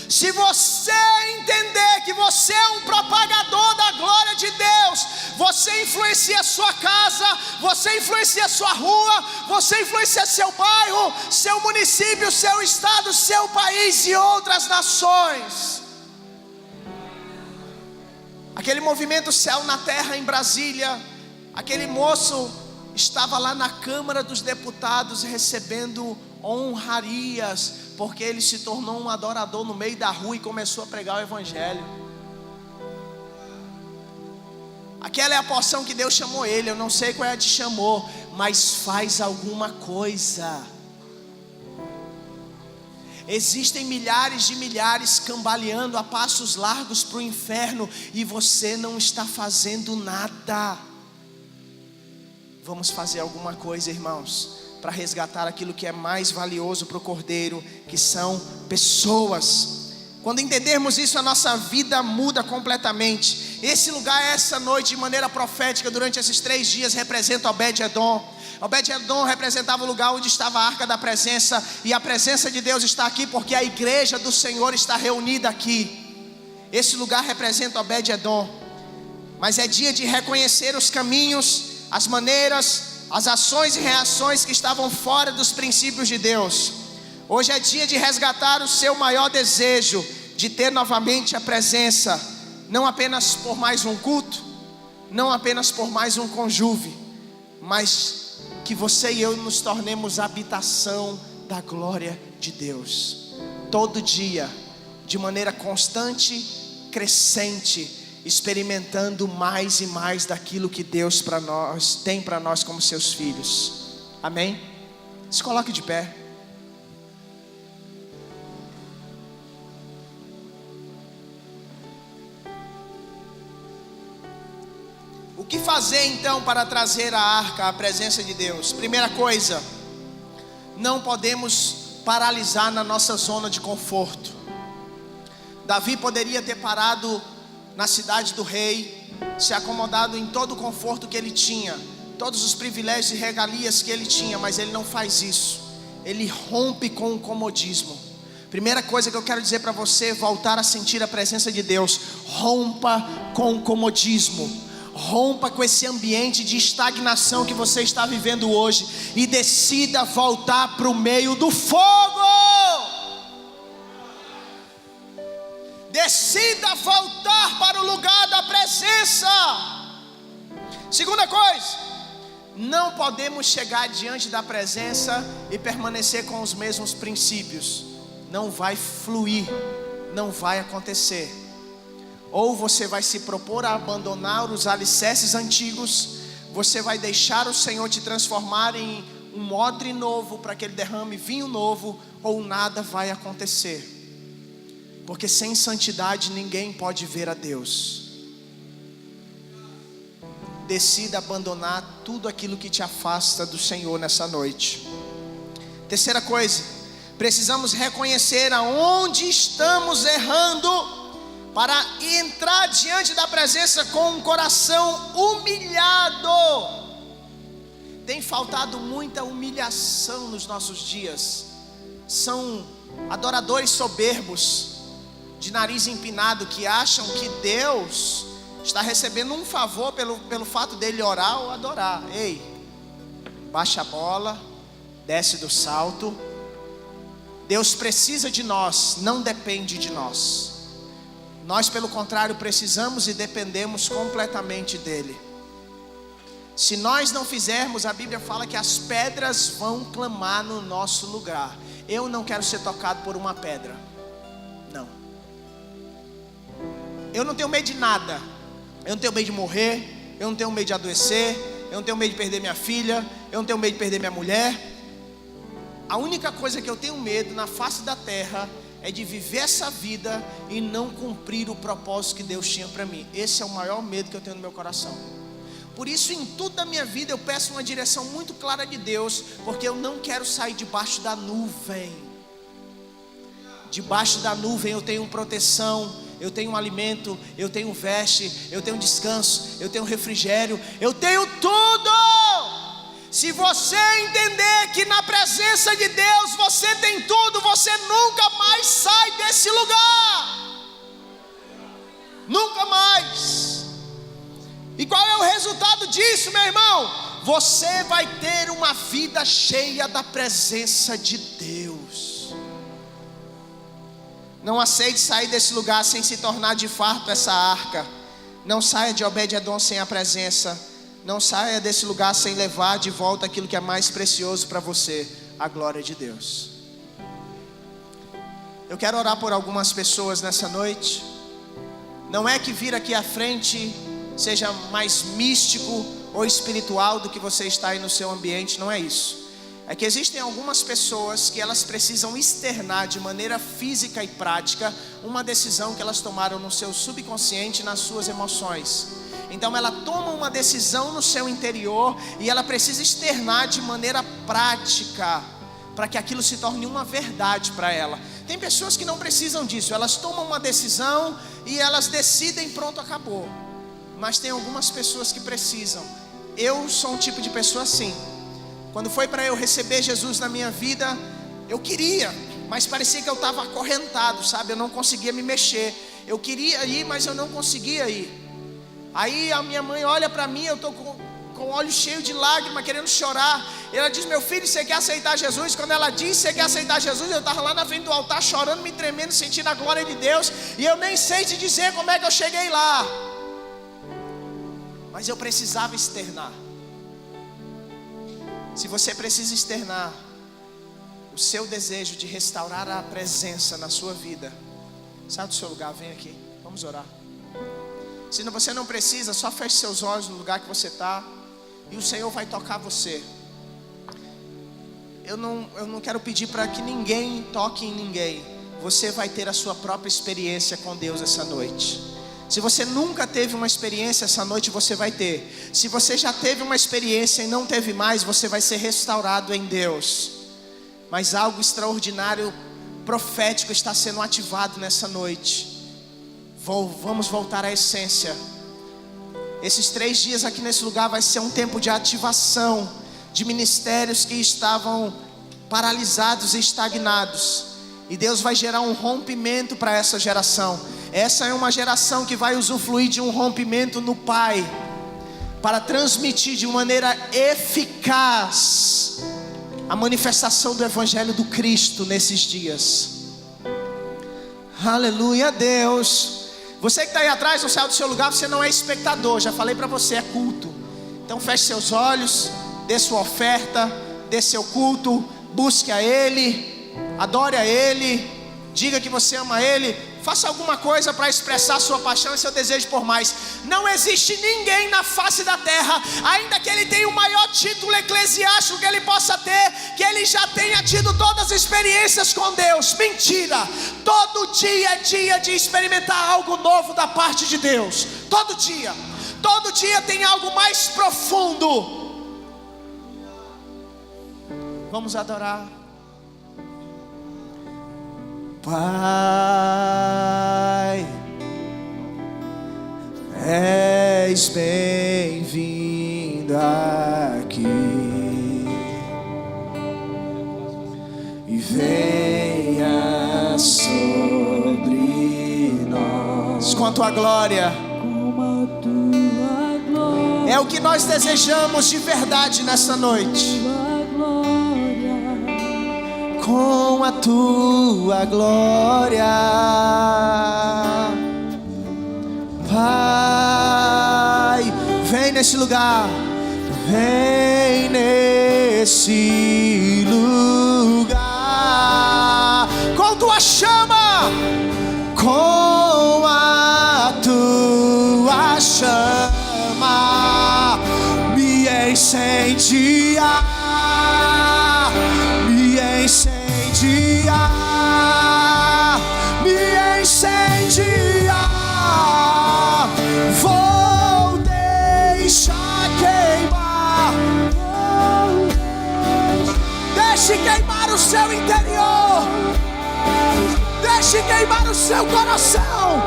Se você entender que você é um propagador da glória de Deus, você influencia a sua casa, você influencia a sua rua, você influencia seu bairro, seu município, seu estado, seu país e outras nações. Aquele movimento Céu na Terra em Brasília, aquele moço estava lá na Câmara dos Deputados recebendo honrarias, porque ele se tornou um adorador no meio da rua e começou a pregar o Evangelho. Aquela é a porção que Deus chamou ele. Eu não sei qual é a que te chamou, mas faz alguma coisa. Existem milhares de milhares cambaleando a passos largos para o inferno, e você não está fazendo nada. Vamos fazer alguma coisa, irmãos, para resgatar aquilo que é mais valioso para o Cordeiro, que são pessoas. Quando entendermos isso, a nossa vida muda completamente. Esse lugar, essa noite, de maneira profética, durante esses 3 dias, representa Obed-edom. Obed-edom representava o lugar onde estava a Arca da Presença, e a presença de Deus está aqui porque a igreja do Senhor está reunida aqui. Esse lugar representa Obed-edom. Mas é dia de reconhecer os caminhos, as maneiras, as ações e reações que estavam fora dos princípios de Deus. Hoje é dia de resgatar o seu maior desejo, de ter novamente a presença, não apenas por mais um culto, não apenas por mais um conjuve, mas que você e eu nos tornemos habitação da glória de Deus. todo dia, de maneira constante, crescente, experimentando mais e mais daquilo que Deus tem para nós como seus filhos. Amém? Se coloque de pé. O que fazer então para trazer a arca à presença de Deus? Primeira coisa, não podemos paralisar na nossa zona de conforto. Davi poderia ter parado na cidade do rei, se acomodado em todo o conforto que ele tinha, todos os privilégios e regalias que ele tinha, mas ele não faz isso. Ele rompe com o comodismo. Primeira coisa que eu quero dizer para você: voltar a sentir a presença de Deus. Rompa com o comodismo. Rompa com esse ambiente de estagnação que você está vivendo hoje e decida voltar para o meio do fogo. Decida voltar para o lugar da presença. Segunda coisa, não podemos chegar diante da presença e permanecer com os mesmos princípios. Não vai fluir, não vai acontecer. Ou você vai se propor a abandonar os alicerces antigos, você vai deixar o Senhor te transformar em um odre novo para que Ele derrame vinho novo, ou nada vai acontecer. Porque sem santidade ninguém pode ver a Deus. Decida abandonar tudo aquilo que te afasta do Senhor nessa noite. Terceira coisa, precisamos reconhecer aonde estamos errando, para entrar diante da presença com um coração humilhado. Tem faltado muita humilhação nos nossos dias. São adoradores soberbos, de nariz empinado, que acham que Deus está recebendo um favor pelo fato dele orar ou adorar. Ei, baixa a bola, desce do salto. Deus precisa de nós, não depende de nós. Nós, pelo contrário, precisamos e dependemos completamente dele. Se nós não fizermos, a Bíblia fala que as pedras vão clamar no nosso lugar. Eu não quero ser tocado por uma pedra. Não. Eu não tenho medo de nada. Eu não tenho medo de morrer. Eu não tenho medo de adoecer. Eu não tenho medo de perder minha filha. Eu não tenho medo de perder minha mulher. A única coisa que eu tenho medo na face da terra é de viver essa vida e não cumprir o propósito que Deus tinha para mim. Esse é o maior medo que eu tenho no meu coração. Por isso, em tudo da minha vida eu peço uma direção muito clara de Deus, porque eu não quero sair debaixo da nuvem. Debaixo da nuvem eu tenho proteção, eu tenho alimento, eu tenho veste, eu tenho descanso, eu tenho refrigério, eu tenho tudo. Se você entender que na presença de Deus você tem tudo, você nunca mais sai desse lugar. Nunca mais. E qual é o resultado disso, meu irmão? Você vai ter uma vida cheia da presença de Deus. Não aceite sair desse lugar sem se tornar de fato essa arca. Não saia de Obed-Edom sem a presença. Não saia desse lugar sem levar de volta aquilo que é mais precioso para você, a glória de Deus. Eu quero orar por algumas pessoas nessa noite. Não é que vir aqui à frente seja mais místico ou espiritual do que você está aí no seu ambiente, não é isso. É que existem algumas pessoas que elas precisam externar de maneira física e prática uma decisão que elas tomaram no seu subconsciente, nas suas emoções. Então ela toma uma decisão no seu interior e ela precisa externar de maneira prática, para que aquilo se torne uma verdade para ela. Tem pessoas que não precisam disso, elas tomam uma decisão e elas decidem, pronto, acabou. Mas tem algumas pessoas que precisam. Eu sou um tipo de pessoa assim. Quando foi para eu receber Jesus na minha vida, eu queria, mas parecia que eu estava acorrentado, sabe? Eu não conseguia me mexer. Eu queria ir, mas eu não conseguia ir. Aí a minha mãe olha para mim, eu estou com o olho cheio de lágrimas, querendo chorar. Ela diz: meu filho, você quer aceitar Jesus? Quando ela disse você quer aceitar Jesus, eu estava lá na frente do altar chorando, me tremendo, sentindo a glória de Deus. E eu nem sei te dizer como é que eu cheguei lá. Mas eu precisava externar. Se você precisa externar, o seu desejo de restaurar a presença na sua vida, sai do seu lugar, vem aqui, vamos orar. Se você não precisa, só feche seus olhos no lugar que você está, e o Senhor vai tocar você. Eu não quero pedir para que ninguém toque em ninguém. Você vai ter a sua própria experiência com Deus essa noite. Se você nunca teve uma experiência, essa noite você vai ter. Se você já teve uma experiência e não teve mais, você vai ser restaurado em Deus. Mas algo extraordinário, profético está sendo ativado nessa noite. Vamos voltar à essência. Esses 3 dias aqui nesse lugar vai ser um tempo de ativação de ministérios que estavam paralisados e estagnados. E Deus vai gerar um rompimento para essa geração. Essa é uma geração que vai usufruir de um rompimento no Pai, para transmitir de maneira eficaz a manifestação do Evangelho do Cristo nesses dias. Aleluia, Deus. Você que está aí atrás, não saiu do seu lugar, você não é espectador. Já falei para você, é culto. Então feche seus olhos, dê sua oferta, dê seu culto, busque a Ele, adore a Ele, diga que você ama Ele. Faça alguma coisa para expressar sua paixão e seu desejo por mais. Não existe ninguém na face da terra, ainda que ele tenha o maior título eclesiástico que ele possa ter, que ele já tenha tido todas as experiências com Deus. Mentira! Todo dia é dia de experimentar algo novo da parte de Deus. Todo dia tem algo mais profundo. Vamos adorar. Pai, és bem-vindo aqui, e venha sobre nós com a tua glória. É o que nós desejamos de verdade nessa noite. Com a tua glória, Pai, vem nesse lugar, vem nesse lugar, com tua chama, com a tua chama, me incendiar, me incendiar, vou deixar queimar, deixe queimar o seu interior, deixe queimar o seu coração,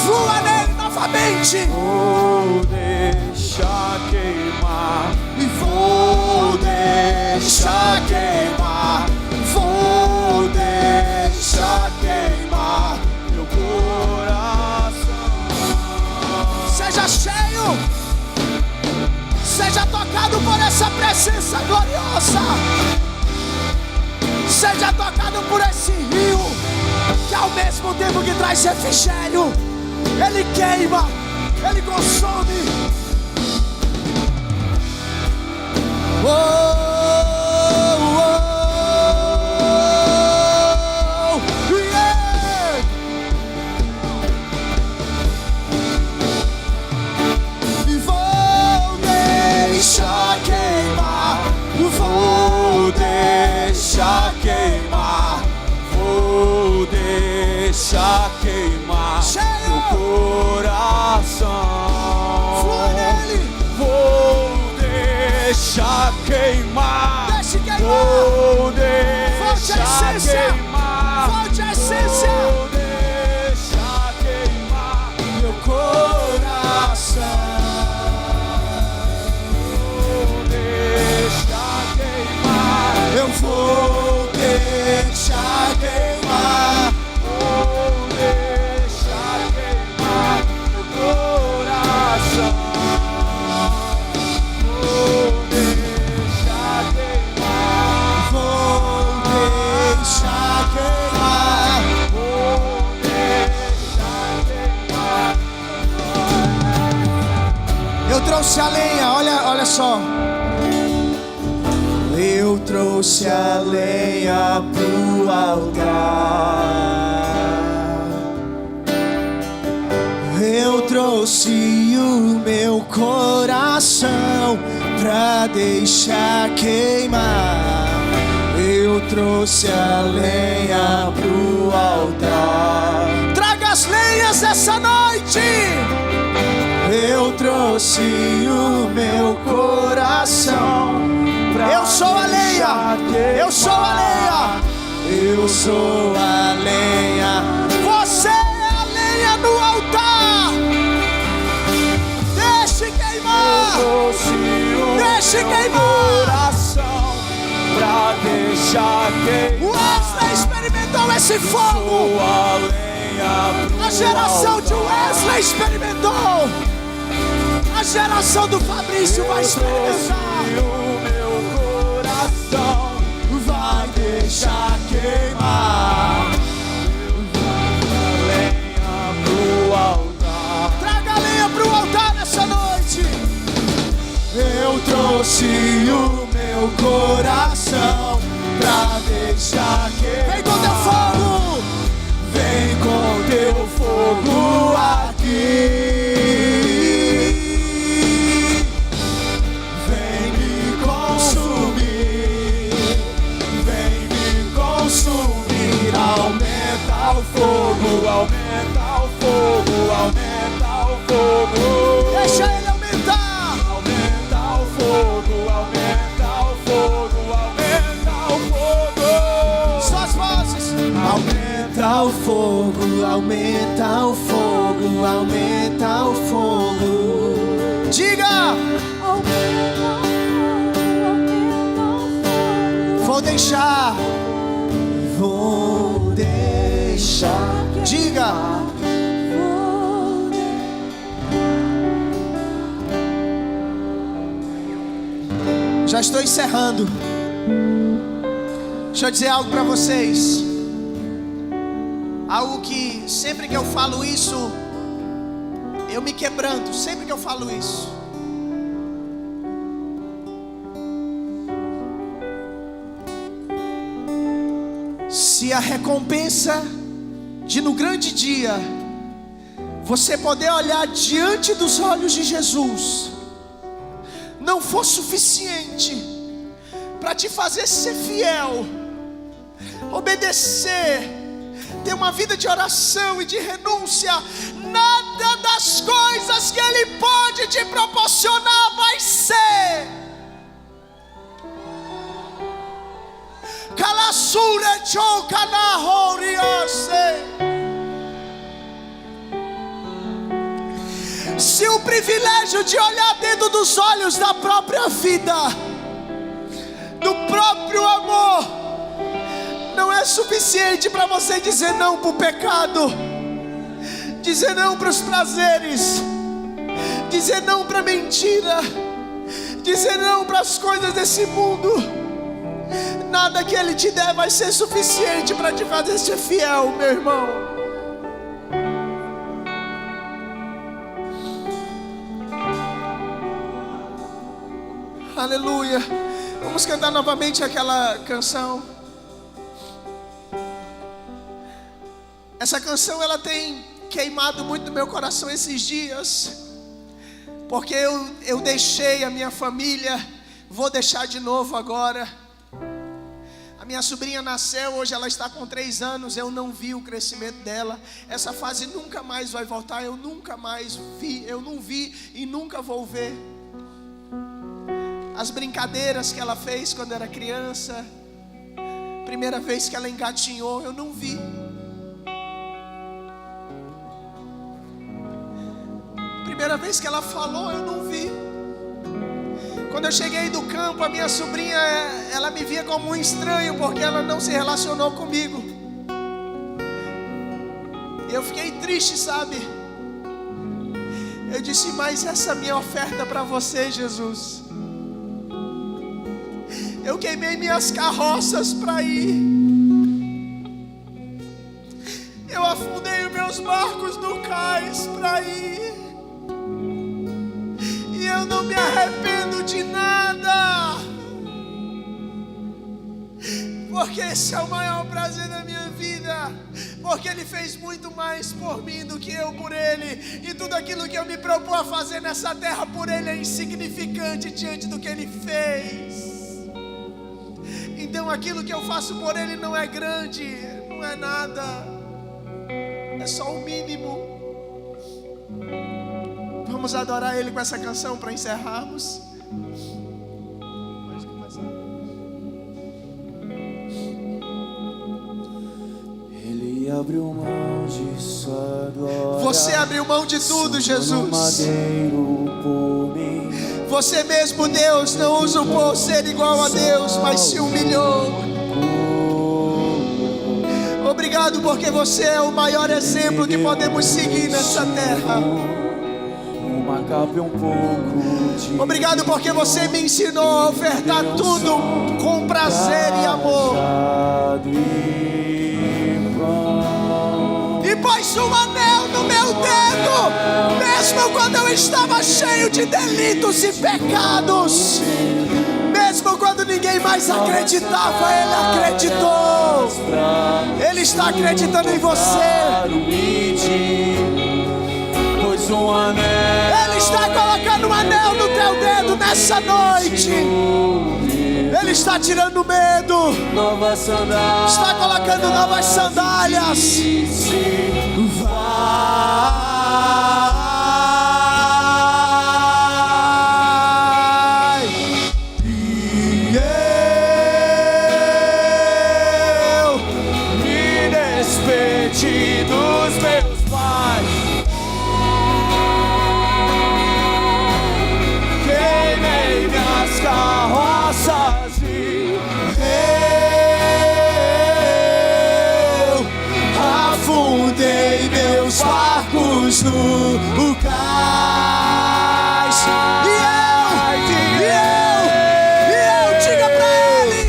flua nele novamente. Vou deixar queimar, e vou deixar queimar, vou deixar queimar meu coração. Seja cheio, seja tocado por essa presença gloriosa, seja tocado por esse rio, que ao mesmo tempo que traz refrigério, ele queima, ele consome. Oh, oh, yeah. E vou deixar queimar, vou deixar queimar, vou deixar queimar meu coração. Flua nele. Vou deixar queimar, deixe queimar, vou deixar queimar, volte a essência, vou deixar queimar meu coração, vou deixar queimar, eu vou deixar queimar, vou deixar queimar meu coração. Eu trouxe a lenha, olha só. Eu trouxe a lenha pro altar. Eu trouxe o meu coração pra deixar queimar. Eu trouxe a lenha pro altar. Traga as lenhas essa noite. Eu trouxe o meu coração pra eu sou a lenha. Eu sou a lenha. Eu sou a lenha. Você é a lenha no altar. Deixe queimar. Deixe queimar. Pra deixar queimar. Wesley experimentou esse fogo. A geração de Wesley experimentou. A geração do Fabrício vai experimentar. O meu coração vai deixar queimar. Lenha pro altar. Traga a lenha pro altar nessa noite. Eu trouxe o meu coração pra deixar queimar. Vem com teu fogo. Vem com teu fogo aqui. Vem me consumir. Vem me consumir. Aumenta o fogo, aumenta o fogo, aumenta o fogo. Deixa ele aumentar. Aumenta o fogo, aumenta o fogo, aumenta o fogo. Suas vozes. Aumenta o fogo, aumenta o fogo, aumenta o fogo. Diga! Vou deixar. Vou deixar. Diga! Já estou encerrando. Deixa eu dizer algo para vocês. Algo que sempre que eu falo isso, eu me quebranto. Sempre que eu falo isso. Se a recompensa de no grande dia você poder olhar diante dos olhos de Jesus não for suficiente para te fazer ser fiel, obedecer, ter uma vida de oração e de renúncia, nada das coisas que Ele pode te proporcionar vai ser. Kalasure chokana horiase. Se o privilégio de olhar dentro dos olhos da própria vida, do próprio amor, não é suficiente para você dizer não para o pecado, dizer não para os prazeres, dizer não para a mentira, dizer não para as coisas desse mundo, nada que Ele te der vai ser suficiente para te fazer ser fiel, meu irmão. Aleluia. Vamos cantar novamente aquela canção. Essa canção ela tem queimado muito no meu coração esses dias, porque eu deixei a minha família, vou deixar de novo agora. A minha sobrinha nasceu, hoje ela está com 3 anos, eu não vi o crescimento dela. Essa fase nunca mais vai voltar, eu nunca mais vi, eu não vi e nunca vou ver. As brincadeiras que ela fez quando era criança, primeira vez que ela engatinhou, eu não vi. Primeira vez que ela falou, eu não vi. Quando eu cheguei do campo, a minha sobrinha, ela me via como um estranho, porque ela não se relacionou comigo. Eu fiquei triste, sabe? Eu disse, mas essa é a minha oferta para você, Jesus. Eu queimei minhas carroças para ir. Eu afundei os meus barcos no cais para ir. E eu não me arrependo de nada. porque esse é o maior prazer da minha vida, porque Ele fez muito mais por mim do que eu por Ele, e tudo aquilo que eu me propus a fazer nessa terra por Ele é insignificante diante do que Ele fez. Então aquilo que eu faço por Ele não é grande, não é nada, é só o mínimo. Vamos adorar Ele com essa canção para encerrarmos. Ele abriu mão de sua glória. Você abriu mão de tudo, Jesus. Você mesmo, Deus, não usurpou ser igual a Deus, mas se humilhou. Obrigado porque você é o maior exemplo que podemos seguir nessa terra. Obrigado porque você me ensinou a ofertar tudo com prazer e amor. E pôs um anel no meu dedo, mesmo quando eu estava cheio de delitos e pecados. Mesmo quando ninguém mais acreditava, Ele acreditou. Ele está acreditando em você. Ele está colocando um anel no teu dedo nessa noite. Ele está tirando medo. Está colocando novas sandálias. Dos meus pais, queimei minhas carroças e eu afundei meus barcos no cais. E eu, diga pra ele.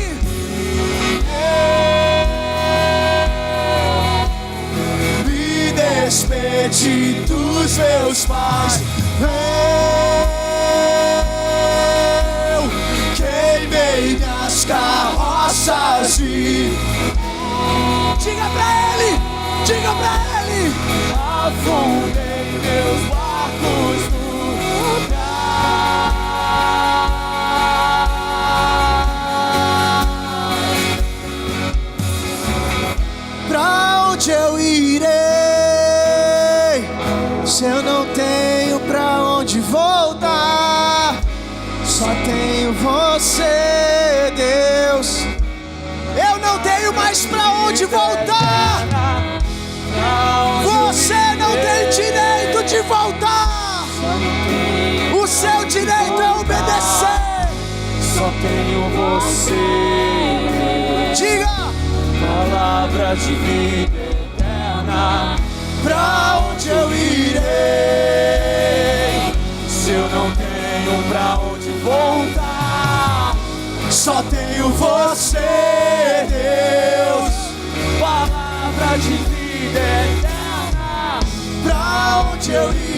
Despede dos meus pais. Eu queimei minhas carroças e diga pra ele, afundei meus barcos no cais. Pra onde eu irei se eu não tenho pra onde voltar? Só tenho você, Deus. Eu não tenho mais pra onde voltar. Você não tem direito de voltar. O seu direito é obedecer. Só tenho você. Diga. Palavra de vida eterna. Pra onde eu irei se eu não tenho pra onde voltar? Só tenho você, Deus. Palavra de vida eterna. Pra onde eu irei?